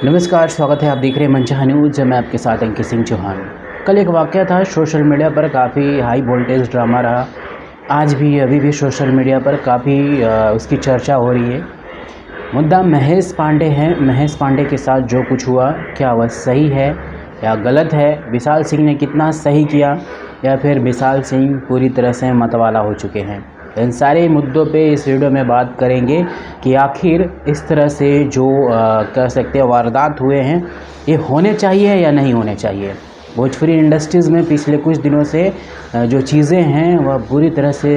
नमस्कार, स्वागत है। आप देख रहे हैं मनचाहा न्यूज़। मैं आपके साथ अंकित सिंह चौहान। कल एक वाक़या था, सोशल मीडिया पर काफ़ी हाई वोल्टेज ड्रामा रहा। आज भी अभी भी सोशल मीडिया पर काफ़ी उसकी चर्चा हो रही है। मुद्दा महेश पांडे हैं। महेश पांडे के साथ जो कुछ हुआ, क्या वह सही है या गलत है? विशाल सिंह ने कितना सही किया या फिर विशाल सिंह पूरी तरह से मतवाला हो चुके हैं? इन सारे मुद्दों पे इस वीडियो में बात करेंगे कि आखिर इस तरह से जो कह सकते हैं वारदात हुए हैं, ये होने चाहिए या नहीं होने चाहिए। भोजपुरी इंडस्ट्रीज़ में पिछले कुछ दिनों से जो चीज़ें हैं वह बुरी तरह से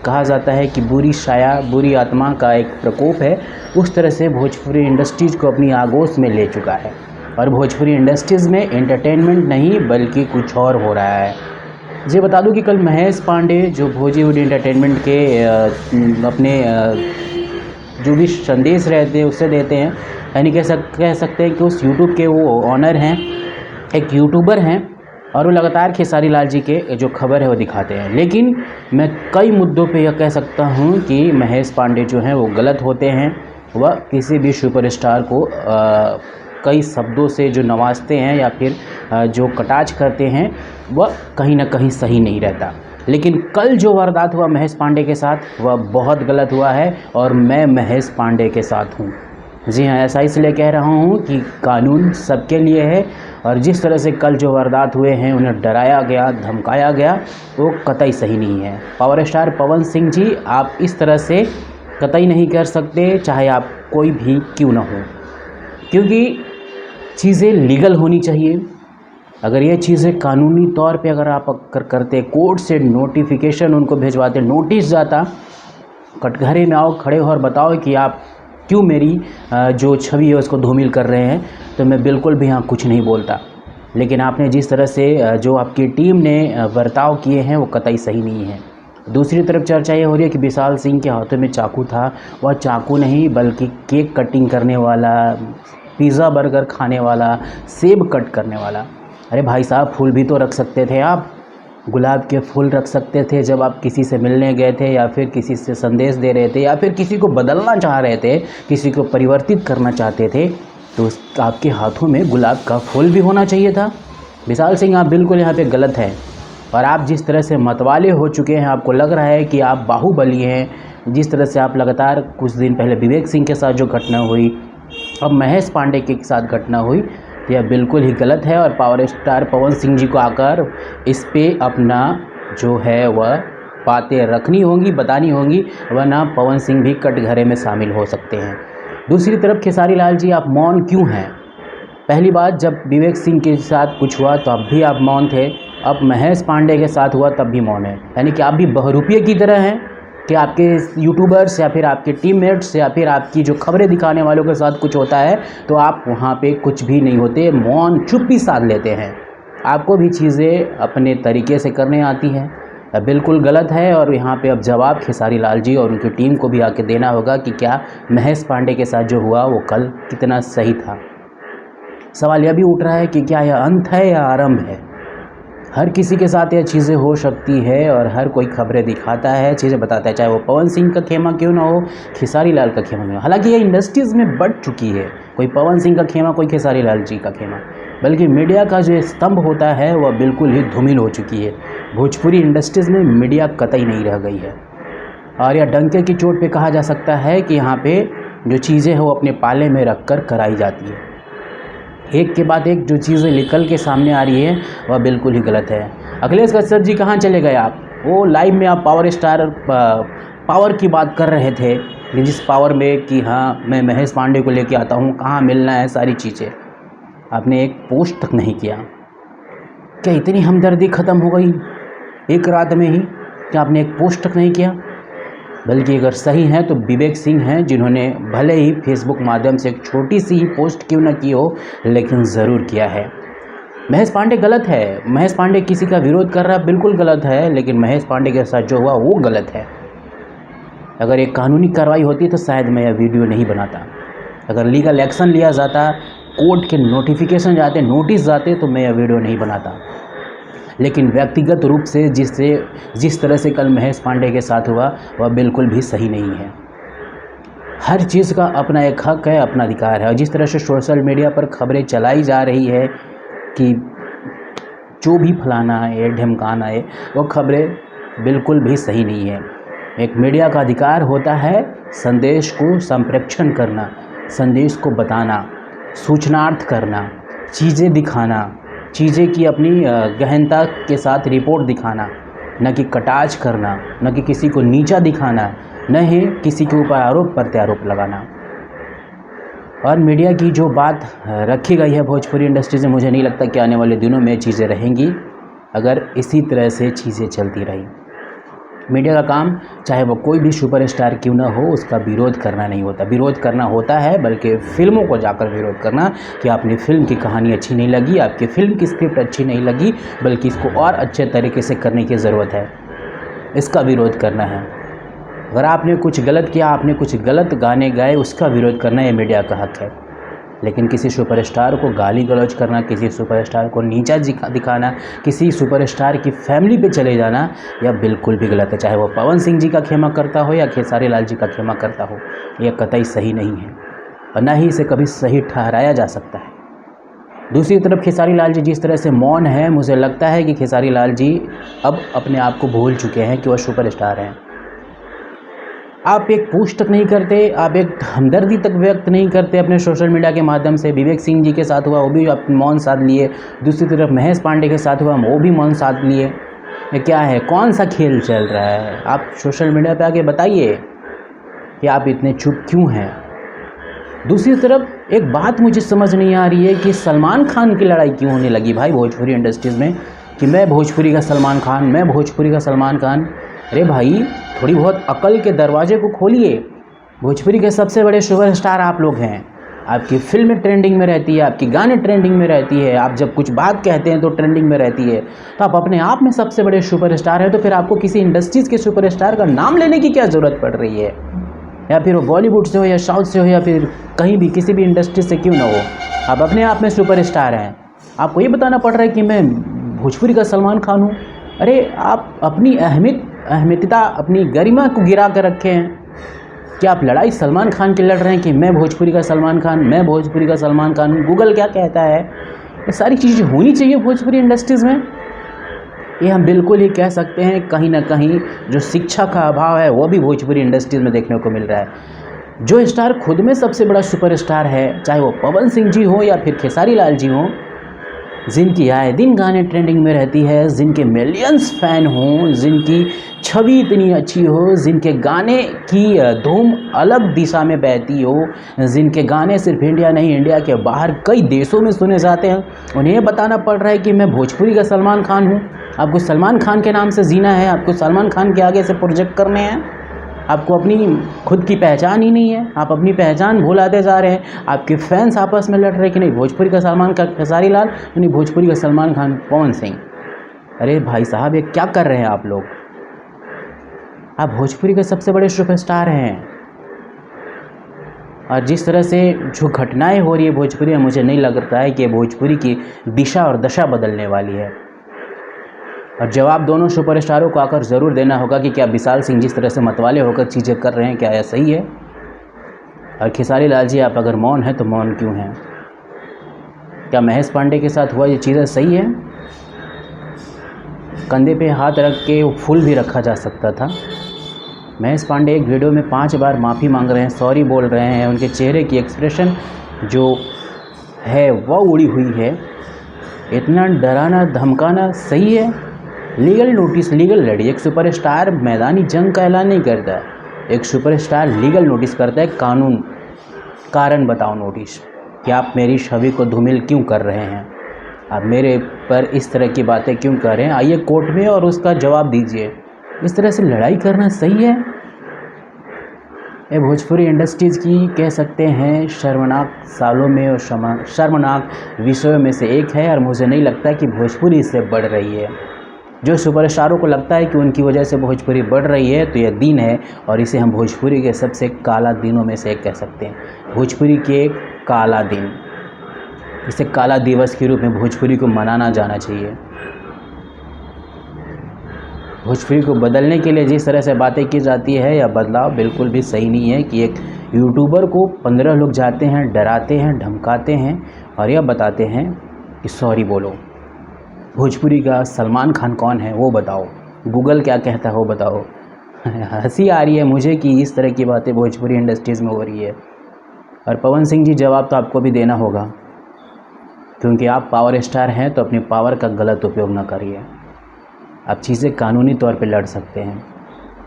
कहा जाता है कि बुरी साया, बुरी आत्मा का एक प्रकोप है। उस तरह से भोजपुरी इंडस्ट्रीज़ को अपनी आगोश में ले चुका है और भोजपुरी इंडस्ट्रीज़ में एंटरटेनमेंट नहीं बल्कि कुछ और हो रहा है। जी बता दूं कि कल महेश पांडे जो भोजपुरी एंटरटेनमेंट के अपने जो भी संदेश रहते हैं उससे देते हैं, यानी कह सकते हैं कि उस यूट्यूब के वो ऑनर हैं, एक यूट्यूबर हैं और वो लगातार खेसारी लाल जी के जो खबर है वो दिखाते हैं। लेकिन मैं कई मुद्दों पे यह कह सकता हूँ कि महेश पांडे जो हैं वो गलत होते हैं। वह किसी भी सुपरस्टार को कई शब्दों से जो नवाजते हैं या फिर जो कटाक्ष करते हैं वह कहीं ना कहीं सही नहीं रहता। लेकिन कल जो वारदात हुआ महेश पांडे के साथ वह बहुत गलत हुआ है और मैं महेश पांडे के साथ हूँ। जी हाँ, ऐसा इसलिए कह रहा हूँ कि कानून सबके लिए है और जिस तरह से कल जो वारदात हुए हैं, उन्हें डराया गया, धमकाया गया, वो कतई सही नहीं है। पावर स्टार पवन सिंह जी, आप इस तरह से कतई नहीं कर सकते, चाहे आप कोई भी क्यों ना हो, क्योंकि चीज़ें लीगल होनी चाहिए। अगर ये चीज़ें कानूनी तौर पे अगर आप करते, कोर्ट से नोटिफिकेशन उनको भिजवाते, नोटिस जाता, कटघरे में आओ, खड़े हो और बताओ कि आप क्यों मेरी जो छवि है उसको धूमिल कर रहे हैं, तो मैं बिल्कुल भी यहाँ कुछ नहीं बोलता। लेकिन आपने जिस तरह से जो आपकी टीम ने बर्ताव किए हैं वो कतई सही नहीं है। दूसरी तरफ चर्चा ये हो रही है कि विशाल सिंह के हाथों में चाकू था। वह चाकू नहीं बल्कि केक कटिंग करने वाला, पिज़्ज़ा बर्गर खाने वाला, सेब कट करने वाला। अरे भाई साहब, फूल भी तो रख सकते थे आप, गुलाब के फूल रख सकते थे जब आप किसी से मिलने गए थे या फिर किसी से संदेश दे रहे थे या फिर किसी को बदलना चाह रहे थे, किसी को परिवर्तित करना चाहते थे, तो आपके हाथों में गुलाब का फूल भी होना चाहिए था। विशाल सिंह, आप बिल्कुल यहाँ पे गलत हैं और आप जिस तरह से मतवाले हो चुके हैं, आपको लग रहा है कि आप बाहुबली हैं। जिस तरह से आप लगातार कुछ दिन पहले विवेक सिंह के साथ जो घटना हुई, अब महेश पांडे के साथ घटना हुई, तो यह बिल्कुल ही गलत है और पावर स्टार पवन सिंह जी को आकर इस पे अपना जो है वह बातें रखनी होंगी, बतानी होंगी, वरना पवन सिंह भी कटघरे में शामिल हो सकते हैं। दूसरी तरफ खेसारी लाल जी, आप मौन क्यों हैं? पहली बात, जब विवेक सिंह के साथ कुछ हुआ तब भी आप मौन थे, अब महेश पांडे के साथ हुआ तब भी मौन है। यानी कि आप भी बहरूपिये की तरह हैं कि आपके यूट्यूबर्स या फिर आपके टीममेट्स या फिर आपकी जो खबरें दिखाने वालों के साथ कुछ होता है तो आप वहाँ पे कुछ भी नहीं होते, मौन चुप्पी साध लेते हैं। आपको भी चीज़ें अपने तरीके से करने आती हैं। बिल्कुल गलत है और यहाँ पे अब जवाब खेसारी लाल जी और उनकी टीम को भी आके देना होगा कि क्या महेश पांडे के साथ जो हुआ वो कल कितना सही था। सवाल यह भी उठ रहा है कि क्या यह अंत है या आरंभ है? हर किसी के साथ यह चीज़ें हो सकती है और हर कोई खबरें दिखाता है, चीज़ें बताता है, चाहे वो पवन सिंह का खेमा क्यों ना हो, खेसारी लाल का खेमा क्यों ना हो। हालांकि ये इंडस्ट्रीज़ में बढ़ चुकी है, कोई पवन सिंह का खेमा, कोई खेसारी लाल जी का खेमा, बल्कि मीडिया का जो स्तंभ होता है वह बिल्कुल ही धूमिल हो चुकी है। भोजपुरी इंडस्ट्रीज़ में मीडिया कतई नहीं रह गई है और यह डंके की चोट पर कहा जा सकता है कि यहाँ पर जो चीज़ें हैं वो अपने पाले में रख कर कराई जाती है। एक के बाद एक जो चीज़ें निकल के सामने आ रही है वह बिल्कुल ही गलत है। अखिलेश कश्यप जी, कहाँ चले गए आप? वो लाइव में आप पावर स्टार पावर की बात कर रहे थे, जिस पावर में कि हाँ मैं महेश पांडे को लेके आता हूँ, कहाँ मिलना है, सारी चीज़ें। आपने एक पोस्ट तक नहीं किया। क्या इतनी हमदर्दी ख़त्म हो गई एक रात में ही कि आपने एक पोस्ट तक नहीं किया? बल्कि अगर सही हैं तो विवेक सिंह हैं, जिन्होंने भले ही फेसबुक माध्यम से एक छोटी सी ही पोस्ट क्यों ना की हो, लेकिन ज़रूर किया है। महेश पांडे गलत है, महेश पांडे किसी का विरोध कर रहा है, बिल्कुल गलत है, लेकिन महेश पांडे के साथ जो हुआ वो गलत है। अगर एक कानूनी कार्रवाई होती तो शायद मैं यह वीडियो नहीं बनाता। अगर लीगल एक्शन लिया जाता, कोर्ट के नोटिफिकेशन जाते, नोटिस जाते, तो मैं यह वीडियो नहीं बनाता। लेकिन व्यक्तिगत रूप से जिस तरह से कल महेश पांडे के साथ हुआ वह बिल्कुल भी सही नहीं है। हर चीज़ का अपना एक हक है, अपना अधिकार है। और जिस तरह से सोशल मीडिया पर खबरें चलाई जा रही है कि जो भी फलाना है ढिमकाना है, वो खबरें बिल्कुल भी सही नहीं है। एक मीडिया का अधिकार होता है संदेश को संप्रेषण करना, संदेश को बताना, सूचनार्थ करना, चीज़ें दिखाना, चीज़ें की अपनी गहनता के साथ रिपोर्ट दिखाना, न कि कटाक्ष करना, न कि किसी को नीचा दिखाना, न ही किसी के ऊपर आरोप प्रत्यारोप लगाना। और मीडिया की जो बात रखी गई है भोजपुरी इंडस्ट्री से, मुझे नहीं लगता कि आने वाले दिनों में चीज़ें रहेंगी अगर इसी तरह से चीज़ें चलती रही। मीडिया का काम चाहे वो कोई भी सुपरस्टार क्यों ना हो, उसका विरोध करना नहीं होता। विरोध करना होता है बल्कि फिल्मों को जाकर विरोध करना कि आपने फिल्म की कहानी अच्छी नहीं लगी, आपकी फिल्म की स्क्रिप्ट अच्छी नहीं लगी, बल्कि इसको और अच्छे तरीके से करने की ज़रूरत है, इसका विरोध करना है। अगर आपने कुछ गलत किया, आपने कुछ गलत गाने गाए, उसका विरोध करना ये मीडिया का हक है। लेकिन किसी सुपरस्टार को गाली गलौज करना, किसी सुपरस्टार को नीचा दिखाना, किसी सुपरस्टार की फैमिली पे चले जाना, यह बिल्कुल भी गलत है। चाहे वो पवन सिंह जी का खेमा करता हो या खेसारी लाल जी का खेमा करता हो, यह कतई सही नहीं है और ना ही इसे कभी सही ठहराया जा सकता है। दूसरी तरफ खेसारी लाल जी जिस तरह से मौन है, मुझे लगता है कि खेसारी लाल जी अब अपने आप को भूल चुके हैं कि वह सुपरस्टार हैं। आप एक पोस्ट तक नहीं करते, आप एक हमदर्दी तक व्यक्त नहीं करते अपने सोशल मीडिया के माध्यम से। विवेक सिंह जी के साथ हुआ, वो भी आप मौन साध लिए। दूसरी तरफ महेश पांडे के साथ हुआ, वो भी मौन साध लिए। ये क्या है, कौन सा खेल चल रहा है? आप सोशल मीडिया पे आके बताइए कि आप इतने चुप क्यों हैं। दूसरी तरफ एक बात मुझे समझ नहीं आ रही है कि सलमान खान की लड़ाई क्यों होने लगी भाई भोजपुरी इंडस्ट्रीज़ में, कि मैं भोजपुरी का सलमान खान, मैं भोजपुरी का सलमान खान। अरे भाई, थोड़ी बहुत अकल के दरवाजे को खोलिए। भोजपुरी के सबसे बड़े सुपरस्टार आप लोग हैं। आपकी फिल्म ट्रेंडिंग में रहती है, आपकी गाने ट्रेंडिंग में रहती है, आप जब कुछ बात कहते हैं तो ट्रेंडिंग में रहती है। तो आप अपने आप में सबसे बड़े सुपरस्टार हैं, तो फिर आपको किसी इंडस्ट्रीज़ के सुपरस्टार का नाम लेने की क्या ज़रूरत पड़ रही है? या फिर वो बॉलीवुड से हो या साउथ से हो या फिर कहीं भी किसी भी इंडस्ट्री से क्यों ना हो, आप अपने आप में सुपरस्टार हैं। आपको ये बताना पड़ रहा है कि मैं भोजपुरी का सलमान खान हूँ। अरे आप अपनी अहमियता, अपनी गरिमा को गिरा कर रखे हैं कि आप लड़ाई सलमान खान की लड़ रहे हैं कि मैं भोजपुरी का सलमान खान, मैं भोजपुरी का सलमान खान हूँ। गूगल क्या कहता है, ये सारी चीज़ें होनी चाहिए भोजपुरी इंडस्ट्रीज़ में। ये हम बिल्कुल ही कह सकते हैं कहीं ना कहीं जो शिक्षा का अभाव है वो भी भोजपुरी इंडस्ट्रीज़ में देखने को मिल रहा है। जो स्टार खुद में सबसे बड़ा सुपरस्टार है, चाहे वो पवन सिंह जी हो या फिर खेसारी लाल जी हो, जिनकी आए दिन गाने ट्रेंडिंग में रहती है, जिनके मिलियंस फ़ैन हों, जिनकी छवि इतनी अच्छी हो, जिनके गाने की धूम अलग दिशा में बहती हो, जिनके गाने सिर्फ इंडिया नहीं इंडिया के बाहर कई देशों में सुने जाते हैं, उन्हें ये बताना पड़ रहा है कि मैं भोजपुरी का सलमान खान हूँ। आपको सलमान खान के नाम से जीना है, आपको सलमान खान के आगे से प्रोजेक्ट करने हैं। आपको अपनी खुद की पहचान ही नहीं है, आप अपनी पहचान भुलाते जा रहे हैं। आपके फैंस आपस में लड़ रहे हैं कि नहीं भोजपुरी का सलमान का खेसारी लाल, नहीं भोजपुरी का सलमान खान पवन सिंह। अरे भाई साहब, ये क्या कर रहे हैं आप लोग? आप भोजपुरी के सबसे बड़े सुपरस्टार हैं और जिस तरह से जो घटनाएं हो रही है भोजपुरी में, मुझे नहीं लगता है कि भोजपुरी की दिशा और दशा बदलने वाली है। और जवाब दोनों सुपरस्टारों को आकर ज़रूर देना होगा कि क्या विशाल सिंह जिस तरह से मतवाले होकर चीज़ें कर रहे हैं, क्या यह सही है? और खेसारी लाल जी, आप अगर मौन हैं तो मौन क्यों हैं? क्या महेश पांडे के साथ हुआ ये चीज़ें सही है? कंधे पे हाथ रख के फूल भी रखा जा सकता था। महेश पांडे एक वीडियो में 5 बार माफ़ी मांग रहे हैं, सॉरी बोल रहे हैं, उनके चेहरे की एक्सप्रेशन जो है वह उड़ी हुई है। इतना डराना धमकाना सही है? लीगल नोटिस, लीगल लड़ी। एक सुपरस्टार मैदानी जंग का ऐलान नहीं करता है, एक सुपरस्टार लीगल नोटिस करता है। कानून, कारण बताओ नोटिस कि आप मेरी छवि को धूमिल क्यों कर रहे हैं, आप मेरे पर इस तरह की बातें क्यों कर रहे हैं, आइए कोर्ट में और उसका जवाब दीजिए। इस तरह से लड़ाई करना सही है? ये भोजपुरी इंडस्ट्रीज़ की कह सकते हैं शर्मनाक सालों में और शर्मनाक विषयों में से एक है। और मुझे नहीं लगता कि भोजपुरी इससे बढ़ रही है। जो सुपरस्टारों को लगता है कि उनकी वजह से भोजपुरी बढ़ रही है, तो यह दिन है और इसे हम भोजपुरी के सबसे काला दिनों में से एक कह सकते हैं। भोजपुरी के एक काला दिन, इसे काला दिवस के रूप में भोजपुरी को मनाना जाना चाहिए। भोजपुरी को बदलने के लिए जिस तरह से बातें की जाती है, यह बदलाव बिल्कुल भी सही नहीं है कि एक यूट्यूबर को 15 लोग जाते हैं, डराते हैं, धमकाते हैं और यह बताते हैं कि सॉरी बोलो। भोजपुरी का सलमान खान कौन है वो बताओ, गूगल क्या कहता है वो बताओ। हंसी आ रही है मुझे कि इस तरह की बातें भोजपुरी इंडस्ट्रीज़ में हो रही है। और पवन सिंह जी, जवाब तो आपको भी देना होगा, क्योंकि आप पावर स्टार हैं तो अपनी पावर का गलत उपयोग ना करिए। आप चीज़ें कानूनी तौर पे लड़ सकते हैं,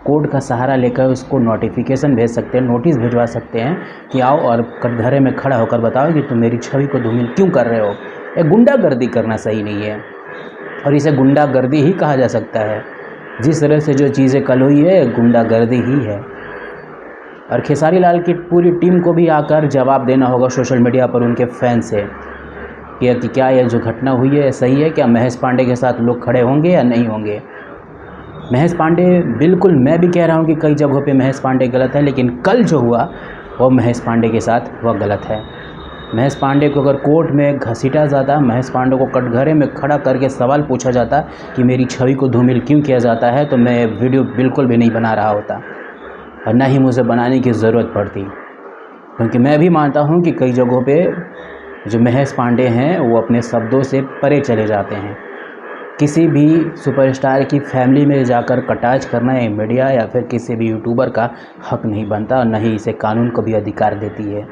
कोर्ट का सहारा लेकर उसको नोटिफिकेशन भेज सकते हैं, नोटिस भिजवा सकते हैं कि आओ और कटघरे में खड़ा होकर बताओ कि तुम मेरी छवि को धूमिल क्यों कर रहे हो। ये गुंडागर्दी करना सही नहीं है और इसे गुंडागर्दी ही कहा जा सकता है। जिस तरह से जो चीज़ें कल हुई है, गुंडागर्दी ही है। और खेसारी लाल की पूरी टीम को भी आकर जवाब देना होगा सोशल मीडिया पर उनके फैन से कि क्या यह जो घटना हुई है सही है, क्या महेश पांडे के साथ लोग खड़े होंगे या नहीं होंगे। महेश पांडे, बिल्कुल मैं भी कह रहा हूँ कि कई जगहों पे महेश पांडे गलत है, लेकिन कल जो हुआ वो महेश पांडे के साथ वह गलत है। महेश पांडे को अगर कोर्ट में घसीटा जाता, महेश पांडे को कटघरे में खड़ा करके सवाल पूछा जाता कि मेरी छवि को धूमिल क्यों किया जाता है, तो मैं वीडियो बिल्कुल भी नहीं बना रहा होता और ना ही मुझे बनाने की ज़रूरत पड़ती। क्योंकि मैं भी मानता हूँ कि कई जगहों पे जो महेश पांडे हैं वो अपने शब्दों से परे चले जाते हैं। किसी भी सुपरस्टार की फैमिली में जाकर कटाच करना है मीडिया या फिर किसी भी यूट्यूबर का हक नहीं बनता और न ही इसे कानून को भी अधिकार देती है।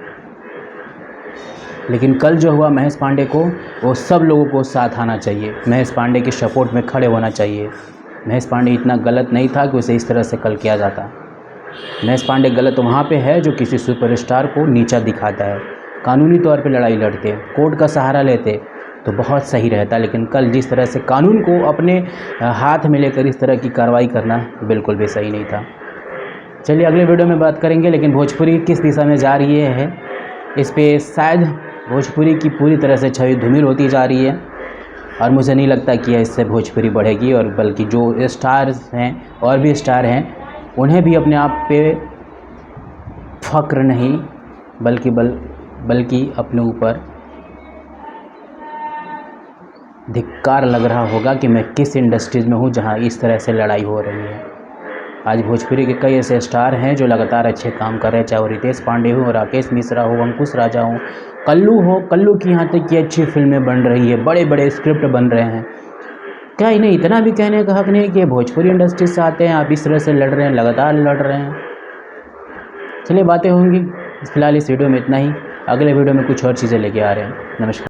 लेकिन कल जो हुआ महेश पांडे को, वो सब लोगों को साथ आना चाहिए, महेश पांडे के सपोर्ट में खड़े होना चाहिए। महेश पांडे इतना गलत नहीं था कि उसे इस तरह से कल किया जाता। महेश पांडे गलत वहाँ पे है जो किसी सुपरस्टार को नीचा दिखाता है। कानूनी तौर पे लड़ाई लड़ते, कोर्ट का सहारा लेते तो बहुत सही रहता, लेकिन कल जिस तरह से कानून को अपने हाथ में लेकर इस तरह की कार्रवाई करना बिल्कुल भी सही नहीं था। चलिए अगले वीडियो में बात करेंगे, लेकिन भोजपुरी किस दिशा में जा रही है इस पे शायद भोजपुरी की पूरी तरह से छवि धूमिल होती जा रही है और मुझे नहीं लगता कि इससे भोजपुरी बढ़ेगी, और बल्कि जो स्टार्स हैं और भी स्टार हैं उन्हें भी अपने आप पे फ़ख्र नहीं बल्कि अपने ऊपर धिक्कार लग रहा होगा कि मैं किस इंडस्ट्रीज़ में हूँ जहाँ इस तरह से लड़ाई हो रही है। आज भोजपुरी के कई ऐसे स्टार हैं जो लगातार अच्छे काम कर रहे हैं, चाहे वो रितेश पांडे हो, राकेश मिश्रा हो, अंकुश राजा हो, कल्लू की यहाँ तक कि अच्छी फिल्में बन रही है, बड़े बड़े स्क्रिप्ट बन रहे हैं। क्या इन्हें इतना भी कहने का हक नहीं कि भोजपुरी इंडस्ट्री से आते हैं, आप इस तरह से लड़ रहे हैं, लगातार लड़ रहे हैं। चलिए बातें होंगी, फिलहाल इस वीडियो में इतना ही, अगले वीडियो में कुछ और चीज़ें लेके आ रहे हैं। नमस्कार।